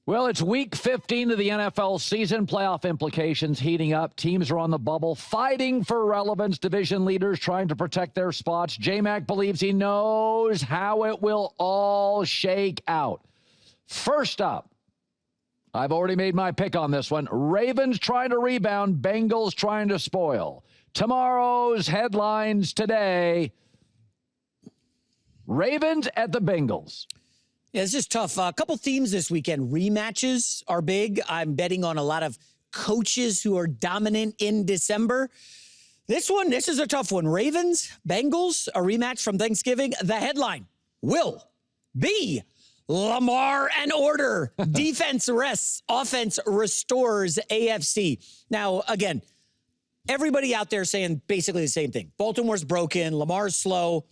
Well, it's week 15 of the NFL season. Playoff implications heating up. Teams are on the bubble, fighting for relevance. Division leaders trying to protect their spots. J-Mac believes he knows how it will all shake out. First up, I've already made my pick on this one. Ravens trying to rebound. Bengals trying to spoil. Tomorrow's headlines today. Ravens at the Bengals. Yeah, it's just tough. A couple themes this weekend. Rematches are big. I'm betting on a lot of coaches who are dominant in December. This is a tough one. Ravens, Bengals, a rematch from Thanksgiving. The headline will be Lamar and order. Defense rests, offense restores AFC. Now, again, everybody out there saying basically the same thing. Baltimore's broken. Lamar's slow.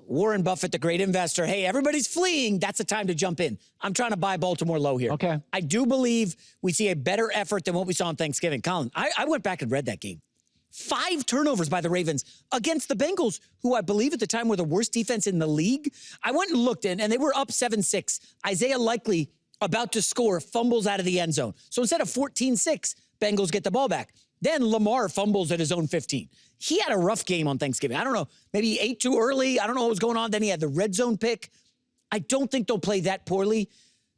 Warren Buffett, the great investor. Hey, everybody's fleeing. That's the time to jump in. I'm trying to buy Baltimore low here. Okay. I do believe we see a better effort than what we saw on Thanksgiving. Colin, I went back and read that game. 5 turnovers by the Ravens against the Bengals, who I believe at the time were the worst defense in the league. I went and looked in, and they were up 7-6. Isaiah Likely about to score, fumbles out of the end zone. So instead of 14-6, Bengals get the ball back. Then Lamar fumbles at his own 15. He had a rough game on Thanksgiving. I don't know, maybe he ate too early. I don't know what was going on. Then he had the red zone pick. I don't think they'll play that poorly.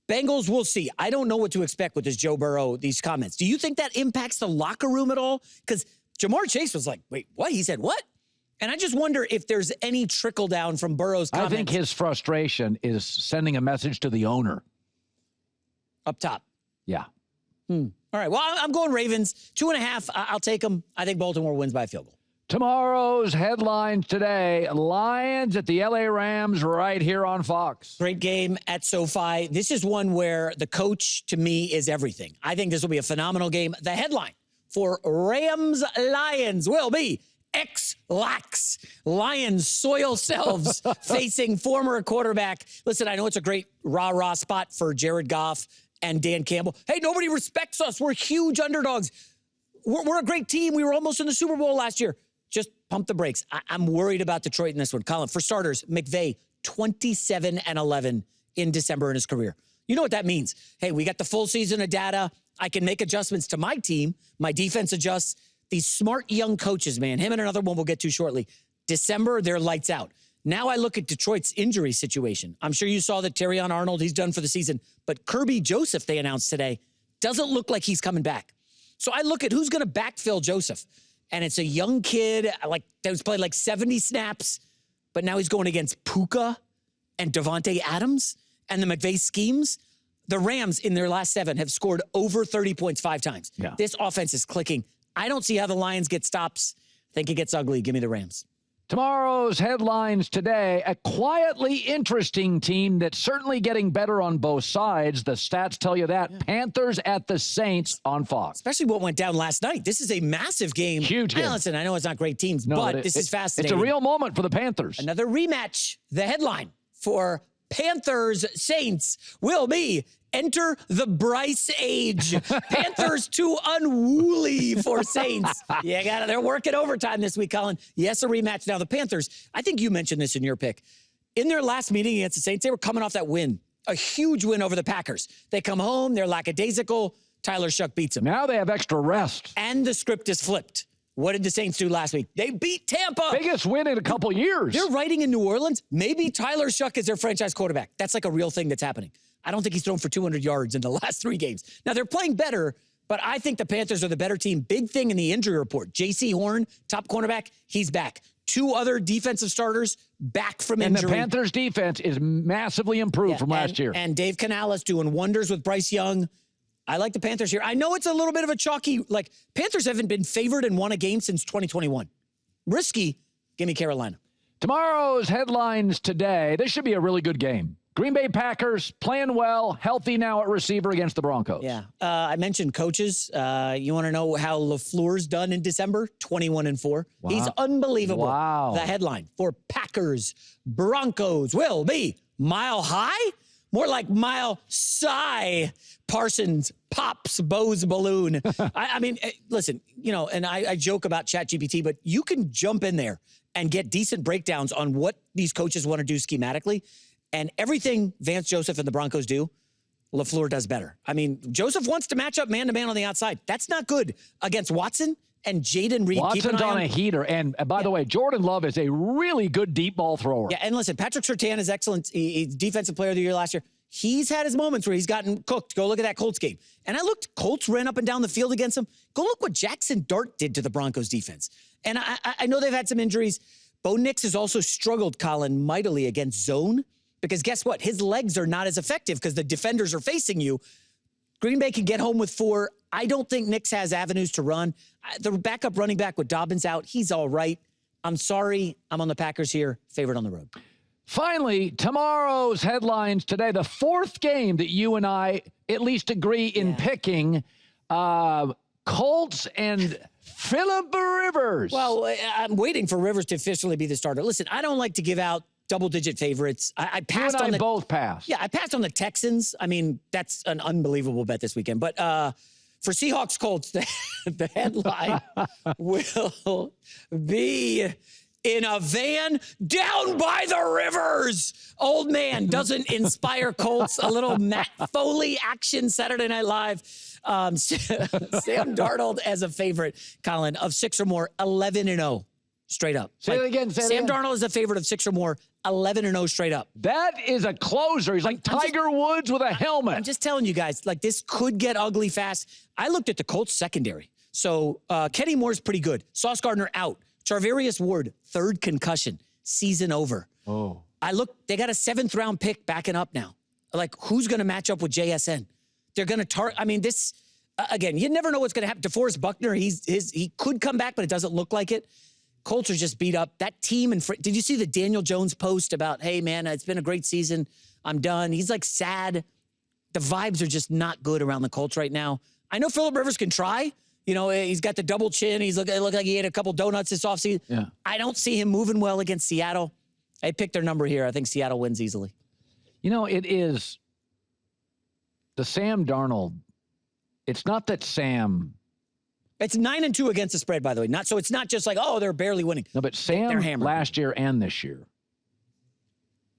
Bengals, we'll see. I don't know what to expect with this Joe Burrow, these comments. Do you think that impacts the locker room at all? Because Jamar Chase was like, wait, what? He said what? And I just wonder if there's any trickle down from Burrow's comments. I think his frustration is sending a message to the owner. Up top. Yeah. All right, well, I'm going Ravens. 2.5, I'll take them. I think Baltimore wins by a field goal. Tomorrow's headlines today. Lions at the LA Rams right here on Fox. Great game at SoFi. This is one where the coach, to me, is everything. I think this will be a phenomenal game. The headline for Rams-Lions will be X-Lax. Lions soil selves facing former quarterback. Listen, I know it's a great rah-rah spot for Jared Goff and Dan Campbell. Hey, nobody respects us. We're huge underdogs. We're a great team. We were almost in the Super Bowl last year. Just pump the brakes. I'm worried about Detroit in this one. Colin, for starters, McVay, 27-11 in December in his career. You know what that means. Hey, we got the full season of data. I can make adjustments to my team. My defense adjusts. These smart young coaches, man, him and another one we'll get to shortly. December, they're lights out. Now I look at Detroit's injury situation. I'm sure you saw that Terrion Arnold, he's done for the season. But Kirby Joseph, they announced today, doesn't look like he's coming back. So I look at who's going to backfill Joseph. And it's a young kid, that was played like 70 snaps, but now he's going against Puka and Devontae Adams and the McVay schemes. The Rams, in their last 7, have scored over 30 points 5 times. Yeah. This offense is clicking. I don't see how the Lions get stops. I think it gets ugly. Give me the Rams. Tomorrow's headlines today, a quietly interesting team that's certainly getting better on both sides. The stats tell you that. Yeah. Panthers at the Saints on Fox. Especially what went down last night. This is a massive game. Huge game. Listen, I know it's not great teams, but this is fascinating. It's a real moment for the Panthers. Another rematch. The headline for Panthers Saints will be enter the Bryce age. Panthers too unruly for Saints. Yeah, they're working overtime this week, Colin. Yes, a rematch. Now, the Panthers, I think you mentioned this in your pick. In their last meeting against the Saints, they were coming off that win, a huge win over the Packers. They come home, they're lackadaisical. Tyler Shuck beats them. Now they have extra rest. And the script is flipped. What did the Saints do last week? They beat Tampa. Biggest win in a couple years. They're writing in New Orleans, maybe Tyler Shuck is their franchise quarterback. That's like a real thing that's happening. I don't think he's thrown for 200 yards in the last 3 games. Now, they're playing better, but I think the Panthers are the better team. Big thing in the injury report. J.C. Horn, top cornerback, he's back. 2 other defensive starters back from injury. And the Panthers' defense is massively improved from last year. And Dave Canales doing wonders with Bryce Young. I like the Panthers here. I know it's a little bit of a chalky, Panthers haven't been favored and won a game since 2021. Risky. Give me Carolina. Tomorrow's headlines today. This should be a really good game. Green Bay Packers playing well, healthy now at receiver against the Broncos. Yeah. I mentioned coaches. You want to know how LaFleur's done in December? 21-4. Wow. He's unbelievable. Wow. The headline for Packers Broncos will be Mile High? More like Mile Sigh. Parsons pops Bo's balloon. I mean, listen, and I joke about ChatGPT, but you can jump in there and get decent breakdowns on what these coaches want to do schematically. And everything Vance Joseph and the Broncos do LaFleur does better. I mean, Joseph wants to match up man-to-man on the outside. That's not good against Watson and Jaden Reed. Watson's on a heater. And by the way, Jordan Love is a really good deep ball thrower. Yeah, and listen, Patrick Surtain is excellent. He's Defensive Player of the Year last year. He's had his moments where he's gotten cooked. Go look at that Colts game. And I looked, Colts ran up and down the field against them. Go look what Jackson Dart did to the Broncos defense. And I know they've had some injuries. Bo Nix has also struggled, Colin, mightily against zone. Because guess what? His legs are not as effective because the defenders are facing you. Green Bay can get home with 4. I don't think Nix has avenues to run. The backup running back with Dobbins out, he's all right. I'm sorry. I'm on the Packers here. Favorite on the road. Finally, tomorrow's headlines today, the 4th game that you and I at least agree in picking, Colts and Phillip Rivers. Well, I'm waiting for Rivers to officially be the starter. Listen, I don't like to give out double-digit favorites. I passed you and on I both passed. Yeah, I passed on the Texans. I mean, that's an unbelievable bet this weekend. But for Seahawks Colts, the headline will be in a van down by the rivers. Old man doesn't inspire Colts. A little Matt Foley action Saturday Night Live. Sam Darnold as a favorite, Colin, of 6 or more, 11-0. Straight up. Say it again. Sam Darnold is a favorite of 6 or more, 11-0 straight up. That is a closer. He's like Tiger Woods with a helmet. I'm just telling you guys, like, this could get ugly fast. I looked at the Colts secondary. So Kenny Moore's pretty good. Sauce Gardner out. Charvarius Ward, 3rd concussion. Season over. Oh. I look, they got a 7th-round pick backing up now. Like, who's going to match up with JSN? They're going to target. I mean, this, again, you never know what's going to happen. DeForest Buckner, he could come back, but it doesn't look like it. Colts are just beat up. That team, did you see the Daniel Jones post about, hey, man, it's been a great season. I'm done. He's like sad. The vibes are just not good around the Colts right now. I know Phillip Rivers can try. You know, he's got the double chin. It looked like he ate a couple donuts this offseason. Yeah. I don't see him moving well against Seattle. I picked their number here. I think Seattle wins easily. You know, it is the Sam Darnold. It's not that Sam... It's 9-2 against the spread, by the way. So it's not just like, oh, they're barely winning. No, but Sam last year and this year,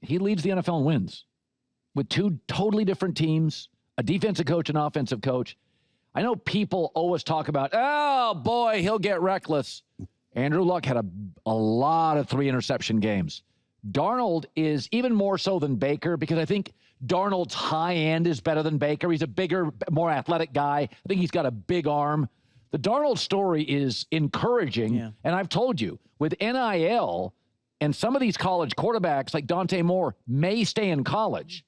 he leads the NFL in wins with 2 totally different teams, a defensive coach and offensive coach. I know people always talk about, oh, boy, he'll get reckless. Andrew Luck had a lot of 3-interception games. Darnold is even more so than Baker because I think Darnold's high end is better than Baker. He's a bigger, more athletic guy. I think he's got a big arm. The Darnold story is encouraging, and I've told you, with NIL and some of these college quarterbacks like Dante Moore may stay in college.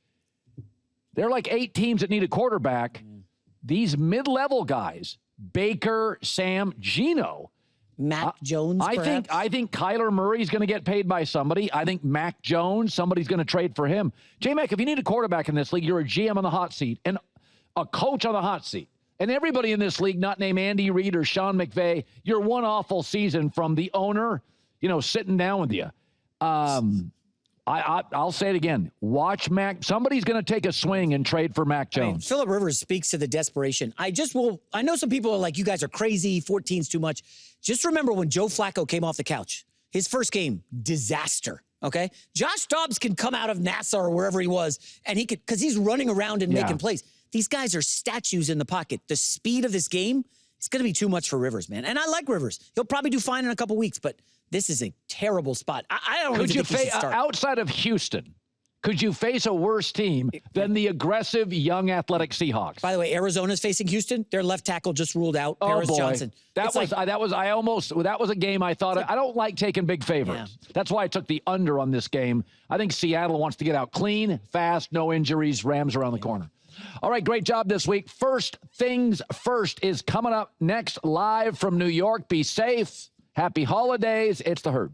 There are like 8 teams that need a quarterback. These mid-level guys, Baker, Sam, Geno. Mac Jones, I think Kyler Murray's going to get paid by somebody. I think Mac Jones, somebody's going to trade for him. J-Mac, if you need a quarterback in this league, you're a GM on the hot seat and a coach on the hot seat. And everybody in this league, not named Andy Reid or Sean McVay, you're one awful season from the owner, you know, sitting down with you. I'll say it again. Watch Mac. Somebody's going to take a swing and trade for Mac Jones. I mean, Phillip Rivers speaks to the desperation. I know some people are like, you guys are crazy. 14's too much. Just remember when Joe Flacco came off the couch, his first game, disaster. Okay. Josh Dobbs can come out of NASA or wherever he was, and he could, because he's running around and making plays. These guys are statues in the pocket. The speed of this game, it's going to be too much for Rivers, man. And I like Rivers. He'll probably do fine in a couple weeks, but this is a terrible spot. I don't even think he should start. Outside of Houston, could you face a worse team than the aggressive, young, athletic Seahawks? By the way, Arizona's facing Houston. Their left tackle just ruled out. Paris Johnson. That was a game I thought, I don't like taking big favorites. Yeah. That's why I took the under on this game. I think Seattle wants to get out clean, fast, no injuries, Rams around the corner. All right, great job this week. First Things First is coming up next live from New York. Be safe. Happy holidays. It's The Herd.